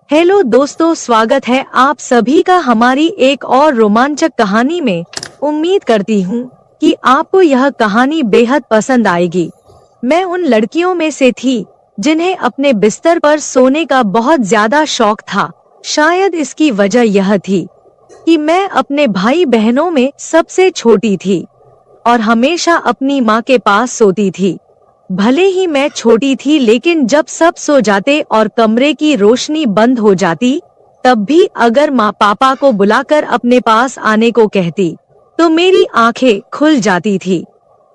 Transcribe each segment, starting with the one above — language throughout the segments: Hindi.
हेलो दोस्तों, स्वागत है आप सभी का हमारी एक और रोमांचक कहानी में। उम्मीद करती हूँ कि आपको यह कहानी बेहद पसंद आएगी। मैं उन लड़कियों में से थी जिन्हें अपने बिस्तर पर सोने का बहुत ज्यादा शौक था। शायद इसकी वजह यह थी कि मैं अपने भाई बहनों में सबसे छोटी थी और हमेशा अपनी माँ के पास सोती थी। भले ही मैं छोटी थी, लेकिन जब सब सो जाते और कमरे की रोशनी बंद हो जाती, तब भी अगर माँ पापा को बुलाकर अपने पास आने को कहती, तो मेरी आंखें खुल जाती थी।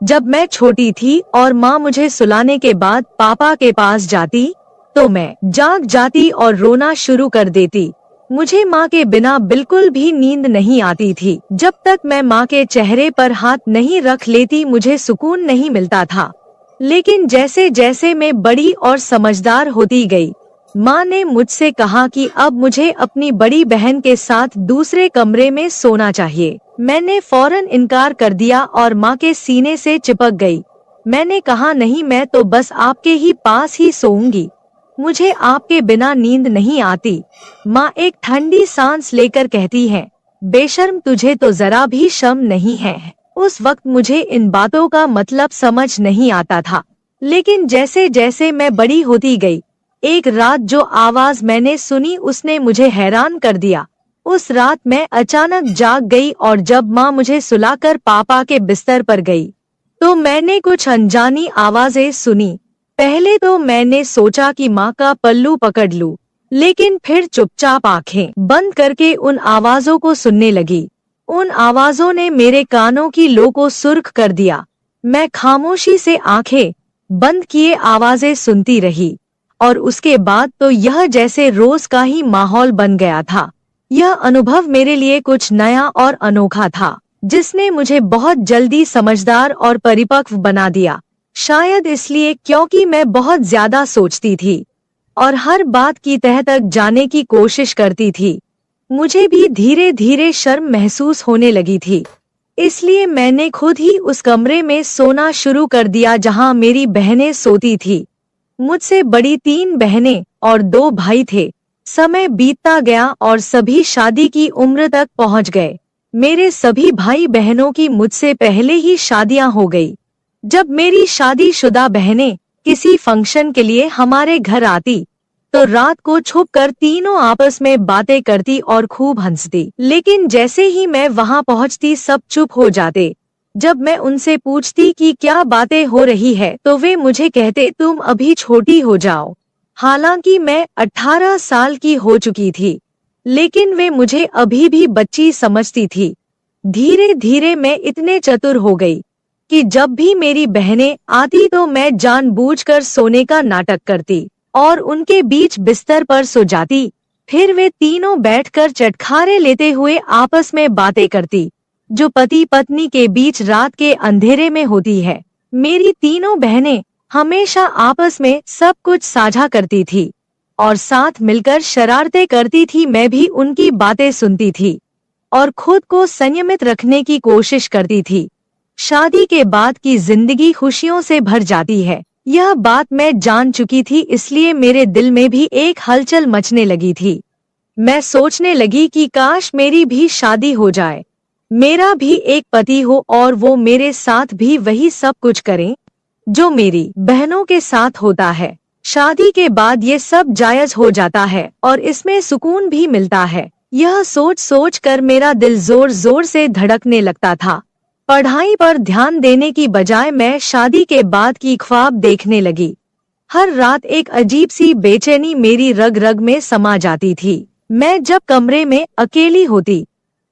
जब मैं छोटी थी और माँ मुझे सुलाने के बाद पापा के पास जाती, तो मैं जाग जाती और रोना शुरू कर देती। मुझे माँ के बिना बिल्कुल भी नींद नहीं आती थी। जब तक मैं माँ के चेहरे पर हाथ नहीं रख लेती, मुझे सुकून नहीं मिलता था। लेकिन जैसे जैसे मैं बड़ी और समझदार होती गई, माँ ने मुझसे कहा कि अब मुझे अपनी बड़ी बहन के साथ दूसरे कमरे में सोना चाहिए। मैंने फौरन इनकार कर दिया और माँ के सीने से चिपक गई। मैंने कहा, नहीं, मैं तो बस आपके ही पास ही सोऊंगी। मुझे आपके बिना नींद नहीं आती। माँ एक ठंडी सांस लेकर कहती है, बेशर्म, तुझे तो जरा भी शर्म नहीं है। उस वक्त मुझे इन बातों का मतलब समझ नहीं आता था, लेकिन जैसे जैसे मैं बड़ी होती गई, एक रात जो आवाज मैंने सुनी उसने मुझे हैरान कर दिया। उस रात मैं अचानक जाग गई और जब माँ मुझे सुलाकर पापा के बिस्तर पर गई, तो मैंने कुछ अनजानी आवाजें सुनी। पहले तो मैंने सोचा कि माँ का पल्लू पकड़ लूं, लेकिन फिर चुपचाप आंखें बंद करके उन आवाजों को सुनने लगी। उन आवाजों ने मेरे कानों की लो को सुर्ख कर दिया। मैं खामोशी से आंखें बंद किए आवाजें सुनती रही और उसके बाद तो यह जैसे रोज का ही माहौल बन गया था। यह अनुभव मेरे लिए कुछ नया और अनोखा था, जिसने मुझे बहुत जल्दी समझदार और परिपक्व बना दिया। शायद इसलिए क्योंकि मैं बहुत ज्यादा सोचती थी और हर बात की तह तक जाने की कोशिश करती थी। मुझे भी धीरे धीरे शर्म महसूस होने लगी थी, इसलिए मैंने खुद ही उस कमरे में सोना शुरू कर दिया जहां मेरी बहनें सोती थी। मुझसे बड़ी 3 बहनें और 2 भाई थे। समय बीतता गया और सभी शादी की उम्र तक पहुंच गए। मेरे सभी भाई बहनों की मुझसे पहले ही शादियां हो गई। जब मेरी शादीशुदा बहनें किसी फंक्शन के लिए हमारे घर आती, तो रात को छुपकर तीनों आपस में बातें करती और खूब हंसती। लेकिन जैसे ही मैं वहां पहुंचती, सब चुप हो जाते। जब मैं उनसे पूछती कि क्या बातें हो रही है, तो वे मुझे कहते, तुम अभी छोटी हो जाओ। हालांकि मैं 18 साल की हो चुकी थी, लेकिन वे मुझे अभी भी बच्ची समझती थी। धीरे धीरे मैं इतने चतुर हो गई कि जब भी मेरी बहनें आती, तो मैं जानबूझकर सोने का नाटक करती और उनके बीच बिस्तर पर सो जाती। फिर वे तीनों बैठकर चटखारे लेते हुए आपस में बातें करती, जो पति पत्नी के बीच रात के अंधेरे में होती है। मेरी तीनों बहनें हमेशा आपस में सब कुछ साझा करती थी और साथ मिलकर शरारतें करती थी। मैं भी उनकी बातें सुनती थी और खुद को संयमित रखने की कोशिश करती थी। शादी के बाद की जिंदगी खुशियों से भर जाती है, यह बात मैं जान चुकी थी, इसलिए मेरे दिल में भी एक हलचल मचने लगी थी। मैं सोचने लगी कि काश मेरी भी शादी हो जाए, मेरा भी एक पति हो और वो मेरे साथ भी वही सब कुछ करे जो मेरी बहनों के साथ होता है। शादी के बाद ये सब जायज हो जाता है और इसमें सुकून भी मिलता है। यह सोच सोच कर मेरा दिल जोर जोर से धड़कने लगता था। पढ़ाई पर ध्यान देने की बजाय मैं शादी के बाद की ख्वाब देखने लगी। हर रात एक अजीब सी बेचैनी मेरी रग रग में समा जाती थी। मैं जब कमरे में अकेली होती,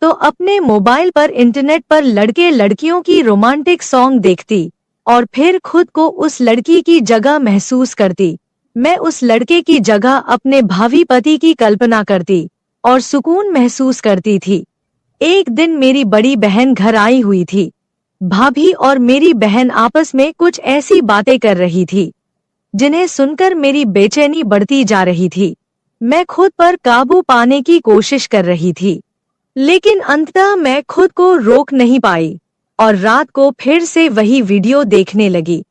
तो अपने मोबाइल पर इंटरनेट पर लड़के लड़कियों की रोमांटिक सॉन्ग देखती और फिर खुद को उस लड़की की जगह महसूस करती। मैं उस लड़के की जगह अपने भावी पति की कल्पना करती और सुकून महसूस करती थी। एक दिन मेरी बड़ी बहन घर आई हुई थी। भाभी और मेरी बहन आपस में कुछ ऐसी बातें कर रही थी जिन्हें सुनकर मेरी बेचैनी बढ़ती जा रही थी। मैं खुद पर काबू पाने की कोशिश कर रही थी, लेकिन अंततः मैं खुद को रोक नहीं पाई और रात को फिर से वही वीडियो देखने लगी।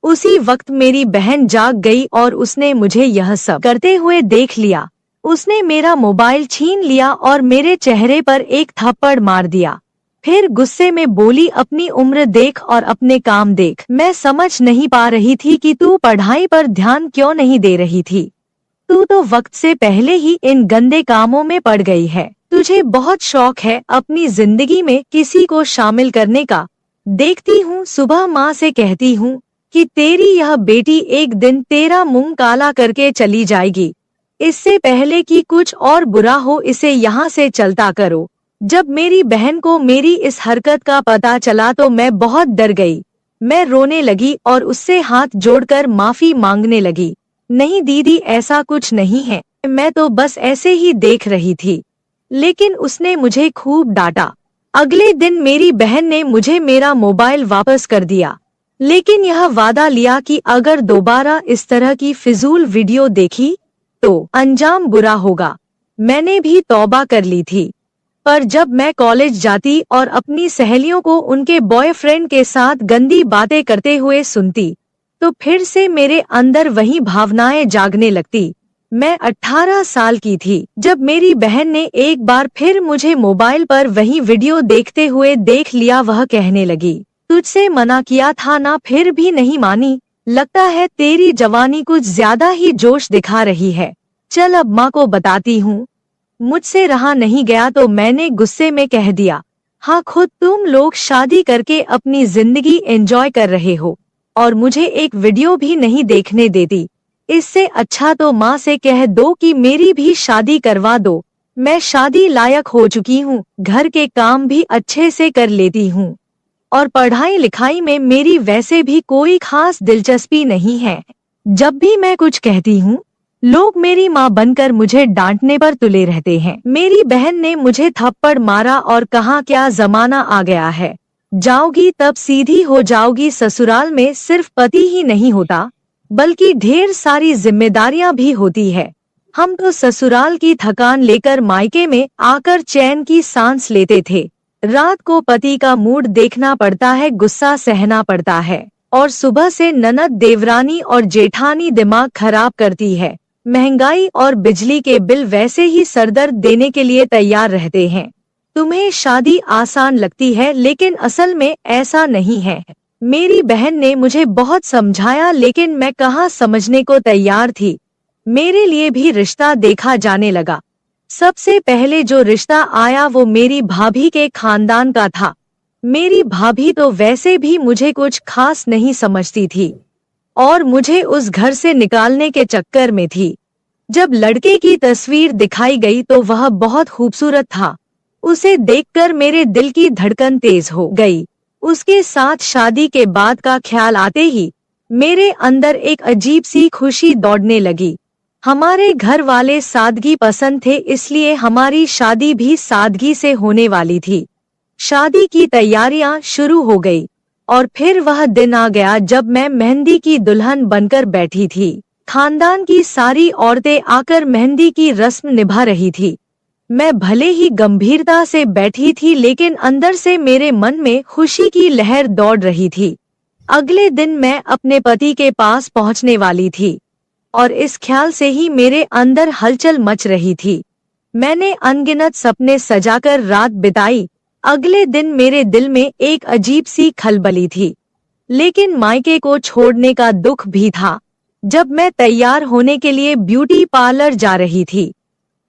उसी वक्त मेरी बहन जाग गई और उसने मुझे यह सब करते हुए देख लिया। उसने मेरा मोबाइल छीन लिया और मेरे चेहरे पर एक थप्पड़ मार दिया। फिर गुस्से में बोली, अपनी उम्र देख और अपने काम देख। मैं समझ नहीं पा रही थी कि तू पढ़ाई पर ध्यान क्यों नहीं दे रही थी। तू तो वक्त से पहले ही इन गंदे कामों में पड़ गई है। तुझे बहुत शौक है अपनी जिंदगी में किसी को शामिल करने का। देखती हूँ सुबह माँ से कहती हूँ कि तेरी यह बेटी एक दिन तेरा मुंह काला करके चली जाएगी। इससे पहले कि कुछ और बुरा हो इसे यहाँ से चलता करो। जब मेरी बहन को मेरी इस हरकत का पता चला तो मैं बहुत डर गई। मैं रोने लगी और उससे हाथ जोड़कर माफी मांगने लगी। नहीं दीदी, ऐसा कुछ नहीं है, मैं तो बस ऐसे ही देख रही थी। लेकिन उसने मुझे खूब डांटा। अगले दिन मेरी बहन ने मुझे मेरा मोबाइल वापस कर दिया, लेकिन यह वादा लिया कि अगर दोबारा इस तरह की फिजूल वीडियो देखी तो अंजाम बुरा होगा। मैंने भी तौबा कर ली थी। पर जब मैं कॉलेज जाती और अपनी सहेलियों को उनके बॉयफ्रेंड के साथ गंदी बातें करते हुए सुनती तो फिर से मेरे अंदर वही भावनाएं जागने लगती। मैं 18 साल की थी जब मेरी बहन ने एक बार फिर मुझे मोबाइल पर वही वीडियो देखते हुए देख लिया। वह कहने लगी, तुझसे मना किया था ना, फिर भी नहीं मानी। लगता है तेरी जवानी कुछ ज्यादा ही जोश दिखा रही है। चल अब माँ को बताती हूँ। मुझसे रहा नहीं गया तो मैंने गुस्से में कह दिया, हाँ, खुद तुम लोग शादी करके अपनी जिंदगी एंजॉय कर रहे हो और मुझे एक वीडियो भी नहीं देखने देती। इससे अच्छा तो माँ से कह दो कि मेरी भी शादी करवा दो। मैं शादी लायक हो चुकी हूँ, घर के काम भी अच्छे से कर लेती हूँ और पढ़ाई लिखाई में मेरी वैसे भी कोई खास दिलचस्पी नहीं है। जब भी मैं कुछ कहती हूँ लोग मेरी माँ बनकर मुझे डांटने पर तुले रहते हैं। मेरी बहन ने मुझे थप्पड़ मारा और कहा, क्या जमाना आ गया है, जाओगी तब सीधी हो जाओगी। ससुराल में सिर्फ पति ही नहीं होता बल्कि ढेर सारी जिम्मेदारियां भी होती है। हम तो ससुराल की थकान लेकर मायके में आकर चैन की सांस लेते थे। रात को पति का मूड देखना पड़ता है, गुस्सा सहना पड़ता है और सुबह से ननद, देवरानी और जेठानी दिमाग खराब करती है। महंगाई और बिजली के बिल वैसे ही सरदर्द देने के लिए तैयार रहते हैं। तुम्हें शादी आसान लगती है लेकिन असल में ऐसा नहीं है। मेरी बहन ने मुझे बहुत समझाया लेकिन मैं कहाँ समझने को तैयार थी। मेरे लिए भी रिश्ता देखा जाने लगा। सबसे पहले जो रिश्ता आया वो मेरी भाभी के खानदान का था। मेरी भाभी तो वैसे भी मुझे कुछ खास नहीं समझती थी और मुझे उस घर से निकालने के चक्कर में थी। जब लड़के की तस्वीर दिखाई गई तो वह बहुत खूबसूरत था। उसे देखकर मेरे दिल की धड़कन तेज हो गई। उसके साथ शादी के बाद का ख्याल आते ही मेरे अंदर एक अजीब सी खुशी दौड़ने लगी। हमारे घर वाले सादगी पसंद थे, इसलिए हमारी शादी भी सादगी से होने वाली थी। शादी की तैयारियां शुरू हो गई और फिर वह दिन आ गया जब मैं मेहंदी की दुल्हन बनकर बैठी थी। खानदान की सारी औरतें आकर मेहंदी की रस्म निभा रही थी। मैं भले ही गंभीरता से बैठी थी लेकिन अंदर से मेरे मन में खुशी की लहर दौड़ रही थी। अगले दिन मैं अपने पति के पास पहुंचने वाली थी और इस ख्याल से ही मेरे अंदर हलचल मच रही थी। मैंने अनगिनत सपने सजाकर रात बिताई। अगले दिन मेरे दिल में एक अजीब सी खलबली थी, लेकिन मायके को छोड़ने का दुख भी था। जब मैं तैयार होने के लिए ब्यूटी पार्लर जा रही थी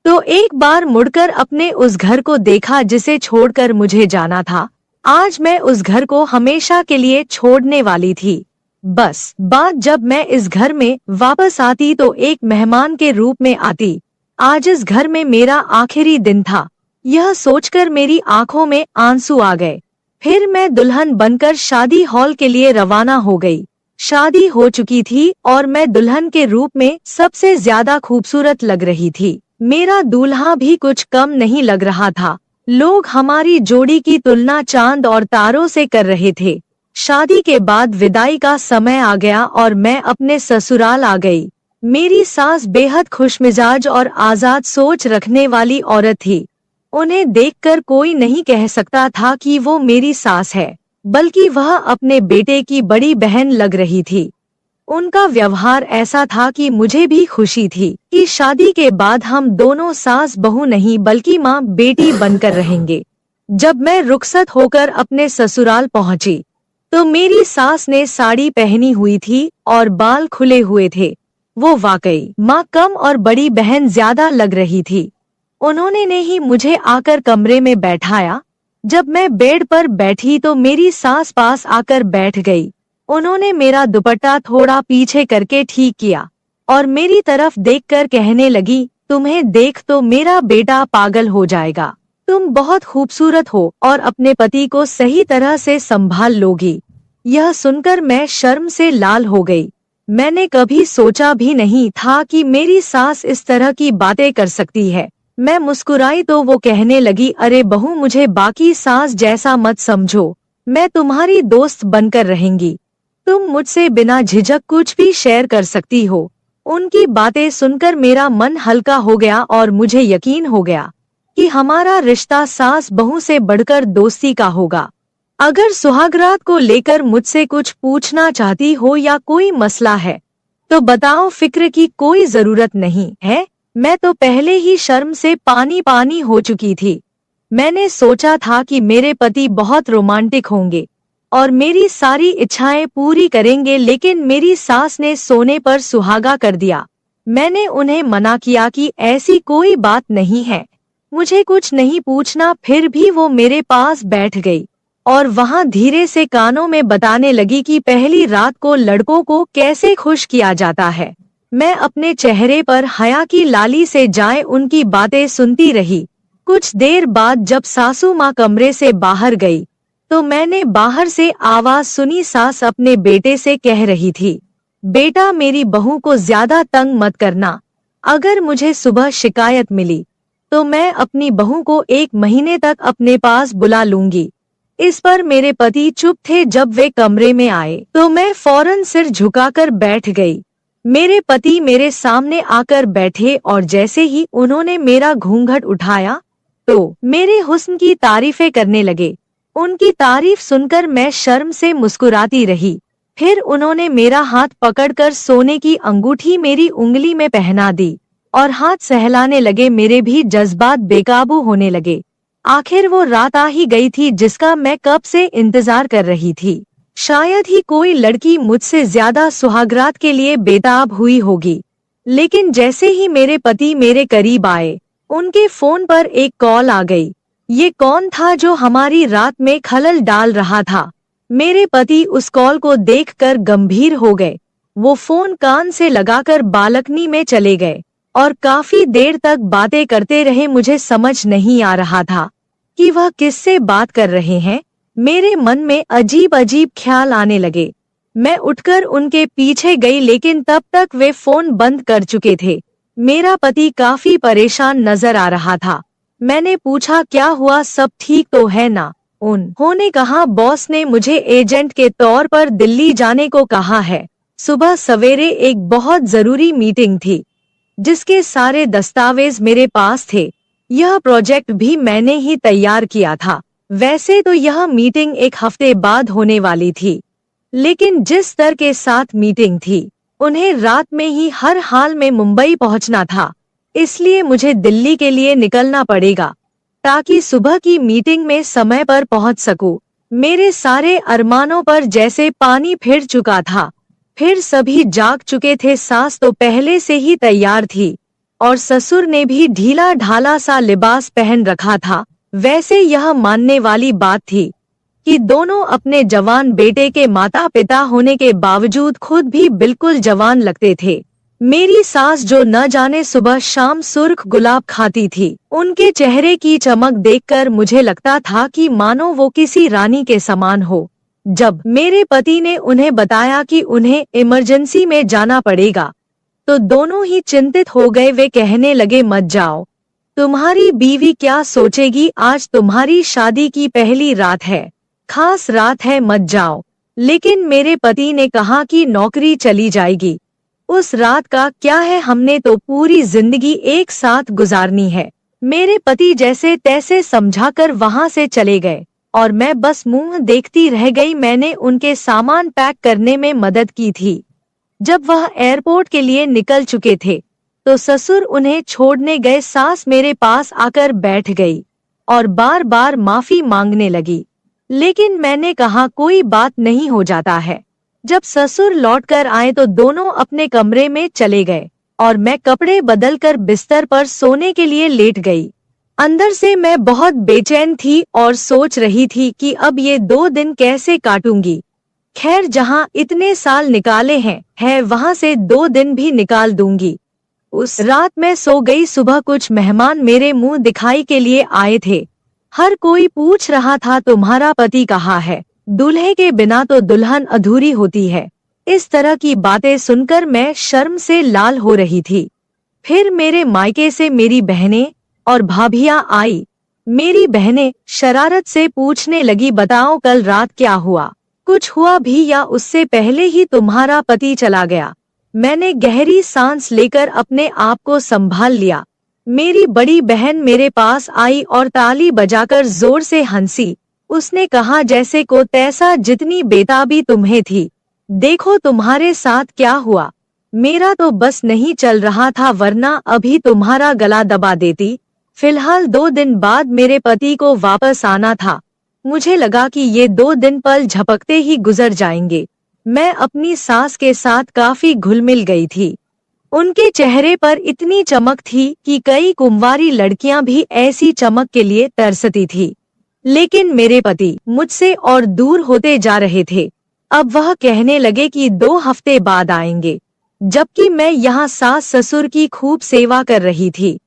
तो एक बार मुड़कर अपने उस घर को देखा जिसे छोड़कर मुझे जाना था। आज मैं उस घर को हमेशा के लिए छोड़ने वाली थी। बस बात जब मैं इस घर में वापस आती तो एक मेहमान के रूप में आती। आज इस घर में मेरा आखिरी दिन था। यह सोचकर मेरी आंखों में आंसू आ गए। फिर मैं दुल्हन बनकर शादी हॉल के लिए रवाना हो गई। शादी हो चुकी थी और मैं दुल्हन के रूप में सबसे ज्यादा खूबसूरत लग रही थी। मेरा दूल्हा भी कुछ कम नहीं लग रहा था। लोग हमारी जोड़ी की तुलना चांद और तारों से कर रहे थे। शादी के बाद विदाई का समय आ गया और मैं अपने ससुराल आ गई। मेरी सास बेहद खुशमिजाज और आजाद सोच रखने वाली औरत थी। उन्हें देखकर कोई नहीं कह सकता था कि वो मेरी सास है, बल्कि वह अपने बेटे की बड़ी बहन लग रही थी। उनका व्यवहार ऐसा था कि मुझे भी खुशी थी कि शादी के बाद हम दोनों सास बहू नहीं बल्कि माँ बेटी बनकर रहेंगे। जब मैं रुखसत होकर अपने ससुराल पहुंची तो मेरी सास ने साड़ी पहनी हुई थी और बाल खुले हुए थे। वो वाकई माँ कम और बड़ी बहन ज्यादा लग रही थी। उन्होंने ने ही मुझे आकर कमरे में बैठाया। जब मैं बेड पर बैठी तो मेरी सास पास आकर बैठ गई। उन्होंने मेरा दुपट्टा थोड़ा पीछे करके ठीक किया और मेरी तरफ देखकर कहने लगी, तुम्हें देख तो मेरा बेटा पागल हो जाएगा। तुम बहुत खूबसूरत हो और अपने पति को सही तरह से संभाल लोगी। यह सुनकर मैं शर्म से लाल हो गई। मैंने कभी सोचा भी नहीं था कि मेरी सास इस तरह की बातें कर सकती है। मैं मुस्कुराई तो वो कहने लगी, अरे बहू, मुझे बाकी सास जैसा मत समझो, मैं तुम्हारी दोस्त बनकर रहेंगी। तुम मुझसे बिना झिझक कुछ भी शेयर कर सकती हो। उनकी बातें सुनकर मेरा मन हल्का हो गया और मुझे यकीन हो गया कि हमारा रिश्ता सास बहू से बढ़कर दोस्ती का होगा। अगर सुहागरात को लेकर मुझसे कुछ पूछना चाहती हो या कोई मसला है तो बताओ, फिक्र की कोई जरूरत नहीं है। मैं तो पहले ही शर्म से पानी पानी हो चुकी थी। मैंने सोचा था कि मेरे पति बहुत रोमांटिक होंगे और मेरी सारी इच्छाएं पूरी करेंगे, लेकिन मेरी सास ने सोने पर सुहागा कर दिया। मैंने उन्हें मना किया कि ऐसी कोई बात नहीं है, मुझे कुछ नहीं पूछना। फिर भी वो मेरे पास बैठ गई और वहां धीरे से कानों में बताने लगी कि पहली रात को लड़कों को कैसे खुश किया जाता है। मैं अपने चेहरे पर हया की लाली से जाए उनकी बातें सुनती रही। कुछ देर बाद जब सासू माँ कमरे से बाहर गई तो मैंने बाहर से आवाज सुनी। सास अपने बेटे से कह रही थी, बेटा, मेरी बहू को ज्यादा तंग मत करना। अगर मुझे सुबह शिकायत मिली तो मैं अपनी बहू को 1 महीने तक अपने पास बुला लूंगी। इस पर मेरे पति चुप थे। जब वे कमरे में आए तो मैं फौरन सिर झुकाकर बैठ गई। मेरे पति मेरे सामने आकर बैठे और जैसे ही उन्होंने मेरा घूंघट उठाया तो मेरे हुस्न की तारीफें करने लगे। उनकी तारीफ सुनकर मैं शर्म से मुस्कुराती रही। फिर उन्होंने मेरा हाथ पकड़कर सोने की अंगूठी मेरी उंगली में पहना दी और हाथ सहलाने लगे। मेरे भी जज्बात बेकाबू होने लगे। आखिर वो रात आ ही गई थी जिसका मैं कब से इंतजार कर रही थी। शायद ही कोई लड़की मुझसे ज्यादा सुहागरात के लिए बेताब हुई होगी। लेकिन जैसे ही मेरे पति मेरे करीब आए, उनके फोन पर एक कॉल आ गई। ये कौन था जो हमारी रात में खलल डाल रहा था? मेरे पति उस कॉल को देखकर गंभीर हो गए। वो फोन कान से लगाकर बालकनी में चले गए और काफी देर तक बातें करते रहे। मुझे समझ नहीं आ रहा था कि वह किससे बात कर रहे हैं। मेरे मन में अजीब अजीब ख्याल आने लगे। मैं उठकर उनके पीछे गई, लेकिन तब तक वे फोन बंद कर चुके थे। मेरा पति काफी परेशान नजर आ रहा था। मैंने पूछा, क्या हुआ, सब ठीक तो है ना? उन्होंने कहा, बॉस ने मुझे एजेंट के तौर पर दिल्ली जाने को कहा है। सुबह सवेरे एक बहुत जरूरी मीटिंग थी जिसके सारे दस्तावेज मेरे पास थे। यह प्रोजेक्ट भी मैंने ही तैयार किया था। वैसे तो यह मीटिंग 1 हफ्ते बाद होने वाली थी, लेकिन जिस स्तर के साथ मीटिंग थी, उन्हें रात में ही हर हाल में मुंबई पहुंचना था। इसलिए मुझे दिल्ली के लिए निकलना पड़ेगा ताकि सुबह की मीटिंग में समय पर पहुंच सकूं। मेरे सारे अरमानों पर जैसे पानी फिर चुका था। फिर सभी जाग चुके थे। सास तो पहले से ही तैयार थी और ससुर ने भी ढीला ढाला सा लिबास पहन रखा था। वैसे यह मानने वाली बात थी कि दोनों अपने जवान बेटे के माता पिता होने के बावजूद खुद भी बिल्कुल जवान लगते थे। मेरी सास जो न जाने सुबह शाम सुर्ख गुलाब खाती थी, उनके चेहरे की चमक देखकर मुझे लगता था कि मानो वो किसी रानी के समान हो। जब मेरे पति ने उन्हें बताया कि उन्हें इमरजेंसी में जाना पड़ेगा तो दोनों ही चिंतित हो गए। वे कहने लगे, मत जाओ, तुम्हारी बीवी क्या सोचेगी? आज तुम्हारी शादी की पहली रात है, खास रात है, मत जाओ। लेकिन मेरे पति ने कहा कि नौकरी चली जाएगी, उस रात का क्या है, हमने तो पूरी जिंदगी एक साथ गुजारनी है। मेरे पति जैसे तैसे समझाकर वहां से चले गए और मैं बस मुंह देखती रह गई। मैंने उनके सामान पैक करने में मदद की थी। जब वह एयरपोर्ट के लिए निकल चुके थे तो ससुर उन्हें छोड़ने गए। सास मेरे पास आकर बैठ गई और बार बार माफी मांगने लगी, लेकिन मैंने कहा कोई बात नहीं, हो जाता है। जब ससुर लौटकर आए तो दोनों अपने कमरे में चले गए और मैं कपड़े बदलकर बिस्तर पर सोने के लिए लेट गई। अंदर से मैं बहुत बेचैन थी और सोच रही थी कि अब ये 2 दिन कैसे काटूंगी। खैर, जहाँ इतने साल निकाले हैं वहाँ से 2 दिन भी निकाल दूंगी। उस रात मैं सो गई। सुबह कुछ मेहमान मेरे मुंह दिखाई के लिए आए थे। हर कोई पूछ रहा था तुम्हारा पति कहाँ है, दूल्हे के बिना तो दुल्हन अधूरी होती है। इस तरह की बातें सुनकर मैं शर्म से लाल हो रही थी। फिर मेरे मायके से मेरी बहनें और भाभियां आई। मेरी बहनें शरारत से पूछने लगी, बताओ कल रात क्या हुआ, कुछ हुआ भी या उससे पहले ही तुम्हारा पति चला गया। मैंने गहरी सांस लेकर अपने आप को संभाल लिया। मेरी बड़ी बहन मेरे पास आई और ताली बजाकर जोर से हंसी। उसने कहा, जैसे को तैसा, जितनी बेताबी तुम्हें थी, देखो तुम्हारे साथ क्या हुआ। मेरा तो बस नहीं चल रहा था, वरना अभी तुम्हारा गला दबा देती। फिलहाल 2 दिन बाद मेरे पति को वापस आना था। मुझे लगा कि ये 2 दिन पल झपकते ही गुजर जाएंगे। मैं अपनी सास के साथ काफी घुल मिल गई थी। उनके चेहरे पर इतनी चमक थी कि कई कुंवारी लड़कियां भी ऐसी चमक के लिए तरसती थी। लेकिन मेरे पति मुझसे और दूर होते जा रहे थे। अब वह कहने लगे कि 2 हफ्ते बाद आएंगे, जबकि मैं यहाँ सास ससुर की खूब सेवा कर रही थी।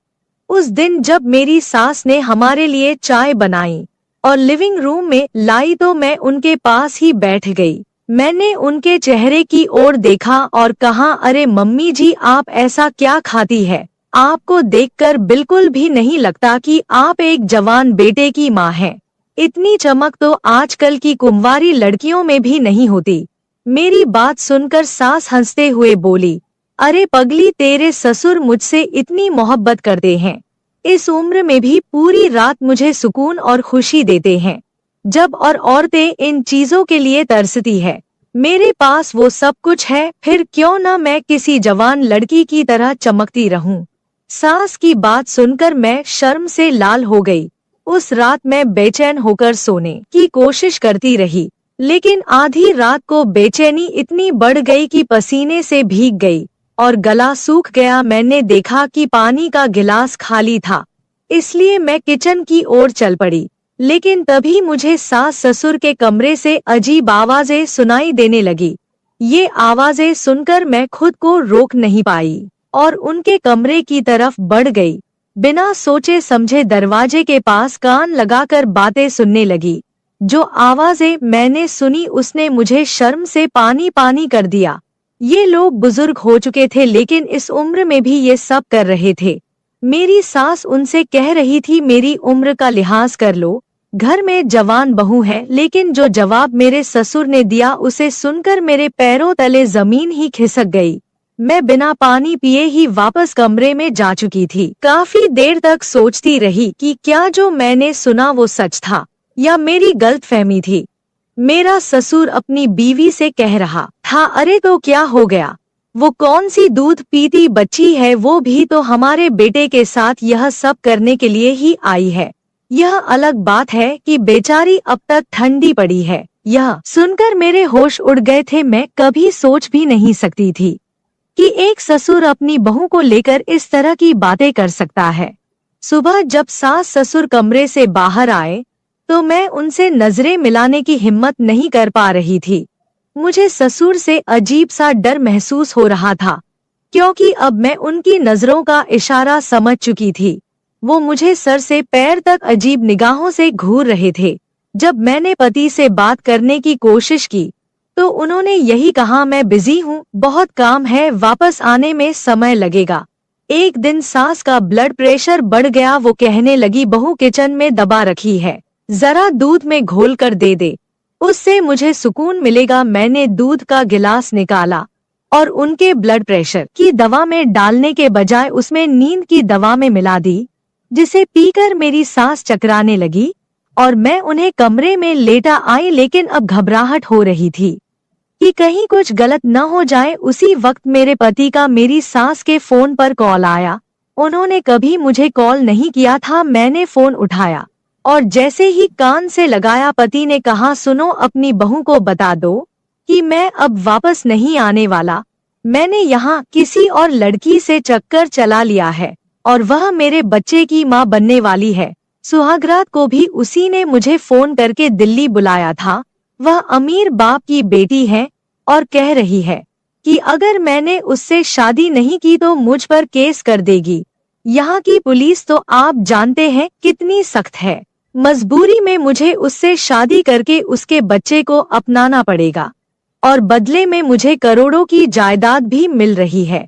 उस दिन जब मेरी सास ने हमारे लिए चाय बनाई और लिविंग रूम में लाई तो मैं उनके पास ही बैठ गई। मैंने उनके चेहरे की ओर देखा और कहा, अरे मम्मी जी, आप ऐसा क्या खाती है? आपको देखकर बिल्कुल भी नहीं लगता कि आप एक जवान बेटे की माँ हैं। इतनी चमक तो आजकल की कुंवारी लड़कियों में भी नहीं होती। मेरी बात सुनकर सास हंसते हुए बोली, अरे पगली, तेरे ससुर मुझसे इतनी मोहब्बत करते हैं। इस उम्र में भी पूरी रात मुझे सुकून और खुशी देते हैं। जब और औरतें इन चीजों के लिए तरसती है, मेरे पास वो सब कुछ है, फिर क्यों न मैं किसी जवान लड़की की तरह चमकती रहूं। सास की बात सुनकर मैं शर्म से लाल हो गई। उस रात मैं बेचैन होकर सोने की कोशिश करती रही, लेकिन आधी रात को बेचैनी इतनी बढ़ गई कि पसीने से भीग गई और गला सूख गया। मैंने देखा कि पानी का गिलास खाली था, इसलिए मैं किचन की ओर चल पड़ी। लेकिन तभी मुझे सास ससुर के कमरे से अजीब आवाजें सुनाई देने लगी। ये आवाजें सुनकर मैं खुद को रोक नहीं पाई और उनके कमरे की तरफ बढ़ गई। बिना सोचे समझे दरवाजे के पास कान लगाकर बातें सुनने लगी। जो आवाजें मैंने सुनी उसने मुझे शर्म से पानी पानी कर दिया। ये लोग बुजुर्ग हो चुके थे, लेकिन इस उम्र में भी ये सब कर रहे थे। मेरी सास उनसे कह रही थी, मेरी उम्र का लिहाज कर लो, घर में जवान बहू है। लेकिन जो जवाब मेरे ससुर ने दिया उसे सुनकर मेरे पैरों तले जमीन ही खिसक गई। मैं बिना पानी पिए ही वापस कमरे में जा चुकी थी। काफी देर तक सोचती रही कि क्या जो मैंने सुना वो सच था या मेरी गलतफहमी थी। मेरा ससुर अपनी बीवी से कह रहा था, अरे तो क्या हो गया, वो कौन सी दूध पीती बच्ची है, वो भी तो हमारे बेटे के साथ यह सब करने के लिए ही आई है। यह अलग बात है कि बेचारी अब तक ठंडी पड़ी है। यह सुनकर मेरे होश उड़ गए थे। मैं कभी सोच भी नहीं सकती थी कि एक ससुर अपनी बहू को लेकर इस तरह की बातें कर सकता है। सुबह जब सास ससुर कमरे से बाहर आए तो मैं उनसे नजरें मिलाने की हिम्मत नहीं कर पा रही थी। मुझे ससुर से अजीब सा डर महसूस हो रहा था, क्योंकि अब मैं उनकी नजरों का इशारा समझ चुकी थी। वो मुझे सर से पैर तक अजीब निगाहों से घूर रहे थे। जब मैंने पति से बात करने की कोशिश की तो उन्होंने यही कहा, मैं बिजी हूँ, बहुत काम है, वापस आने में समय लगेगा। एक दिन सास का ब्लड प्रेशर बढ़ गया। वो कहने लगी, बहू किचन में दबा रखी है, जरा दूध में घोल कर दे दे, उससे मुझे सुकून मिलेगा। मैंने दूध का गिलास निकाला और उनके ब्लड प्रेशर की दवा में डालने के बजाय उसमें नींद की दवा में मिला दी, जिसे पीकर मेरी सांस चकराने लगी और मैं उन्हें कमरे में लेटा आई। लेकिन अब घबराहट हो रही थी। कि कहीं कुछ गलत न हो जाए। उसी वक्त मेरे पति का मेरी सास के फोन पर कॉल आया। उन्होंने कभी मुझे कॉल नहीं किया था। मैंने फोन उठाया और जैसे ही कान से लगाया, पति ने कहा, सुनो, अपनी बहू को बता दो कि मैं अब वापस नहीं आने वाला। मैंने यहाँ किसी और लड़की से चक्कर चला लिया है और वह मेरे बच्चे की माँ बनने वाली है। सुहागरात को भी उसी ने मुझे फोन करके दिल्ली बुलाया था। वह अमीर बाप की बेटी है और कह रही है कि अगर मैंने उससे शादी नहीं की तो मुझ पर केस कर देगी। यहाँ की पुलिस तो आप जानते हैं कितनी सख्त है। मजबूरी में मुझे उससे शादी करके उसके बच्चे को अपनाना पड़ेगा और बदले में मुझे करोड़ों की जायदाद भी मिल रही है।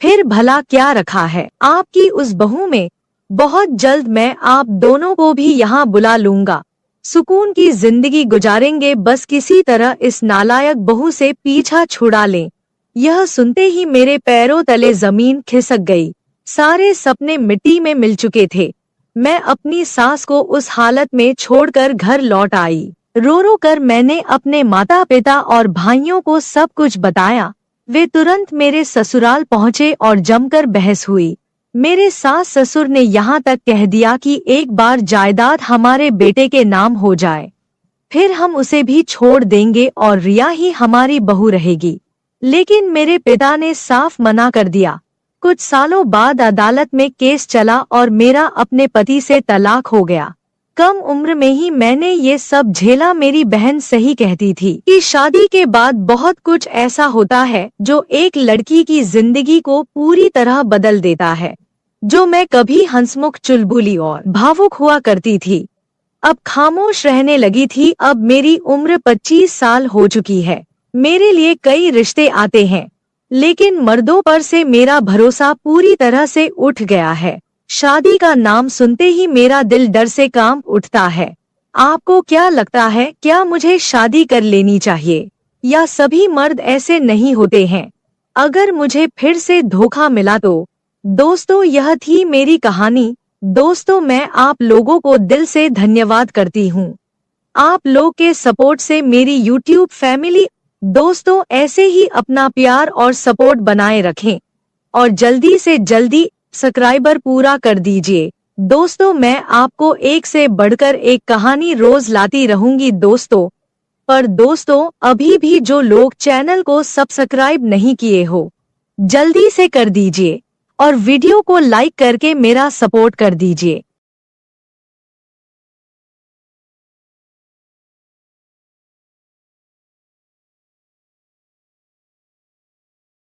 फिर भला क्या रखा है आपकी उस बहू में? बहुत जल्द मैं आप दोनों को भी यहाँ बुला लूंगा। सुकून की जिंदगी गुजारेंगे, बस किसी तरह इस नालायक बहू से पीछा छुड़ा लें। यह सुनते ही मेरे पैरों तले जमीन खिसक गई। सारे सपने मिट्टी में मिल चुके थे। मैं अपनी सास को उस हालत में छोड़कर घर लौट आई। रो रो कर मैंने अपने माता पिता और भाइयों को सब कुछ बताया। वे तुरंत मेरे ससुराल पहुँचे और जमकर बहस हुई। मेरे सास ससुर ने यहाँ तक कह दिया कि एक बार जायदाद हमारे बेटे के नाम हो जाए, फिर हम उसे भी छोड़ देंगे और रिया ही हमारी बहू रहेगी। लेकिन मेरे पिता ने साफ मना कर दिया। कुछ सालों बाद अदालत में केस चला और मेरा अपने पति से तलाक हो गया। कम उम्र में ही मैंने ये सब झेला। मेरी बहन सही कहती थी कि शादी के बाद बहुत कुछ ऐसा होता है जो एक लड़की की जिंदगी को पूरी तरह बदल देता है। जो मैं कभी हंसमुख, चुलबुली और भावुक हुआ करती थी, अब खामोश रहने लगी थी। अब मेरी उम्र 25 साल हो चुकी है। मेरे लिए कई रिश्ते आते हैं, लेकिन मर्दों पर से मेरा भरोसा पूरी तरह से उठ गया है। शादी का नाम सुनते ही मेरा दिल डर से कांप उठता है। आपको क्या लगता है, क्या मुझे शादी कर लेनी चाहिए या सभी मर्द ऐसे नहीं होते हैं? अगर मुझे फिर से धोखा मिला तो? दोस्तों, यह थी मेरी कहानी। दोस्तों, मैं आप लोगों को दिल से धन्यवाद करती हूँ। आप लोग के सपोर्ट से मेरी YouTube फैमिली। दोस्तों, ऐसे ही अपना प्यार और सपोर्ट बनाए रखें और जल्दी से जल्दी सब्सक्राइबर पूरा कर दीजिए। दोस्तों, मैं आपको एक से बढ़कर एक कहानी रोज लाती रहूंगी दोस्तों। पर दोस्तों, अभी भी जो लोग चैनल को सब्सक्राइब नहीं किए हो, जल्दी से कर दीजिए और वीडियो को लाइक करके मेरा सपोर्ट कर दीजिए।